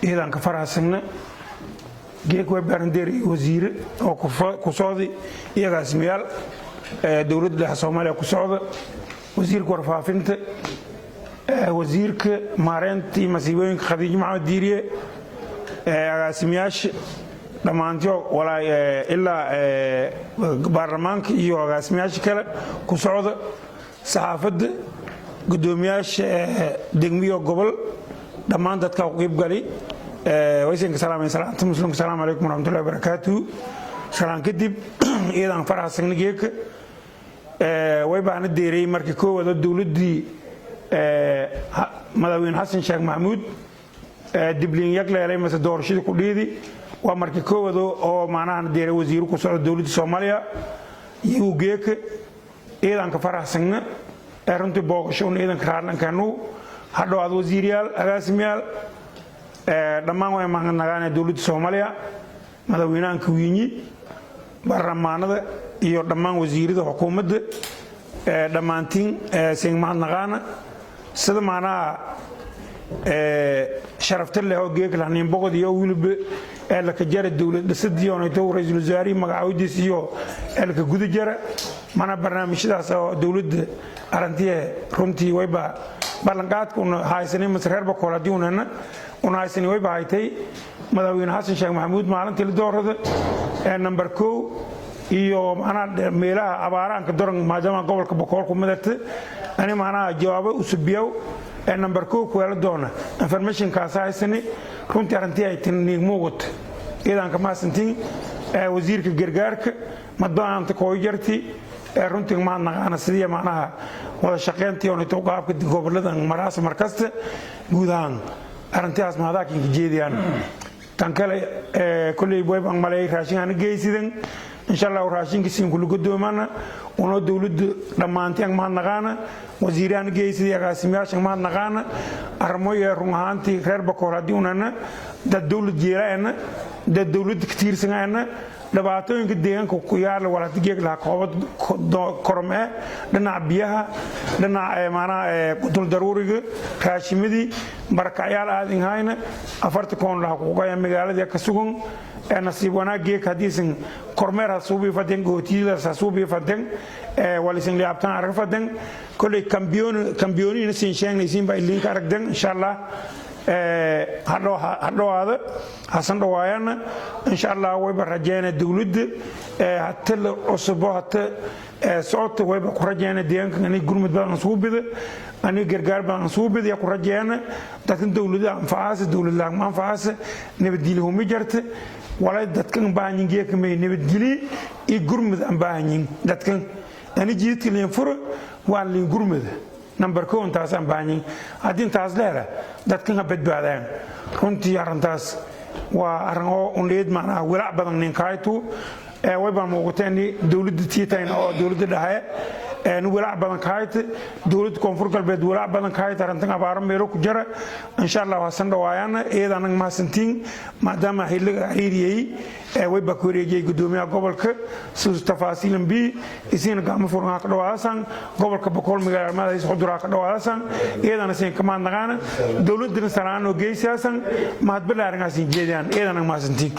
إذا كفرها سنة جيك وبرنديري وزير أو كصادي إيجا سميال دولة لها صوماليا كصادة وزير كورفافنت وزيرك مارنتي مسيبين خديج محمد ديريه سمياش دمانتيو ولا إلا برلمانك يو سمياش كلا كصادة صحافة قدومياش دميو قبل دمانتك كوكب قلي ويسين سلام مسلم السلام عليكم ورحمة الله وبركاته سلام كدب إذا فرح سنجيك ويبان الديري مرككو وذا الدولة دي مدوين حسن شيخ محمود دبلين يقل عليه مثل دور شيء كليدي ومرككو وذا أو معناه الديري وزير كسر الدولة الصومالية يوجيك إذا كفرح سنة أرنت بوقشون إذا كارلن كانوا هذا هذا وزيريال أغاسميال dhammaan way mahadnaqaan dawladda Soomaaliya madaxweynaha Kuwini baarlamaanada iyo dhammaan wasiirada xukuumadda dhamaantiin sing mahadnaqaan sida maana sharafta leh oo geek lahayn boqod iyo wiliba la ka jaray dawladda sidiyoon ay ra'iisul wasaare magacaawdiis iyo ka guda jara mana barnaamijyadaas oo dawladda arintii runtii wayba ballanqaadkuna haysanay masreer bakooladiinana ونايسني وي باهيتي مداوين حسن شيخ محمود maalintii la doorada number 2 iyo macna meelaha abaaraan ka doran maadaama gobolka boqol ku midata ani macna jawaabo u subiyow number 2 ku la doona information ka saaysan runtii arintii ay tinni muuqat idan ka maasantiin wasiirka gargaarka madaanta koo jarti runtii ma naqana sidii macnaha wada shaqeyntii oo inta qaabka gobolada maraas markasta guudaan arintaas ma hada kiin jeediyaan tan kale kulli boybang malay raashin aan geeysidan insha Allah raashinka siin kullu godoomana oo dawladda dhamaantii ma naqana wasiiraan geeysiday agaasimayaasha ma naqana armoye ruuhantii reer bakooladi unana dad dawlad jeerayna dad dawlad katiirsanayna dhibaatooyinka deegaanka ku yaala wala digeeg la koobad korme dhinaca biyaha dhinaca maana qudul daruuriga raashimidi barakayaal aadin hayna afarta koon la xuquuqaya magaalada ka sugan nasiib wanaagii hadiisan kormeera suubi fadan gootiida suubi fadan walisin liabtan arfadan kulli kambiyooni sin sheegnaysiin ba ilin ka aragdan insha Allah هذا حسن روايانا إن شاء الله ويبقى رجعنا دولد حتى الأسبوع حتى صوت ويبقى رجعنا ديانك أني قرمت بقى نصوب بده أني قرقار بقى نصوب بده يقول رجعنا لكن دولد أنفاس دولد لا ما أنفاس نبدي لهم مجرت ولا دتكن بانين جيك مي نبدي لي يقرمت أم بانين دتكن أني جيت لين فر وان لين قرمت number 2 تاسان باني هادين تاس لهلا دتكن بدبادان كنتي arrintaas waa arin oo uleed macna walaac badan ninkaytu wayba muuqatani dawladda tiitayn oo dawladda dhahay walaac badan kaayt dawladda koonfur galbeed walaac badan kaayt arintan abaar meelo ku jira insha Allah wasan dhawaayana eedan ma santiin maadaama xilliga xiriiriyay wayba ku wareejay gudoomiyaha gobolka soo tafaasiilan bi isin gacmo furna ka dhawaasan gobolka boqol magaalada xudura ka dhawaasan eedan siin kama naqana dawladda sanaan oo geysiyaasan mahad balaaran asin jeediyaan eedan ma santiin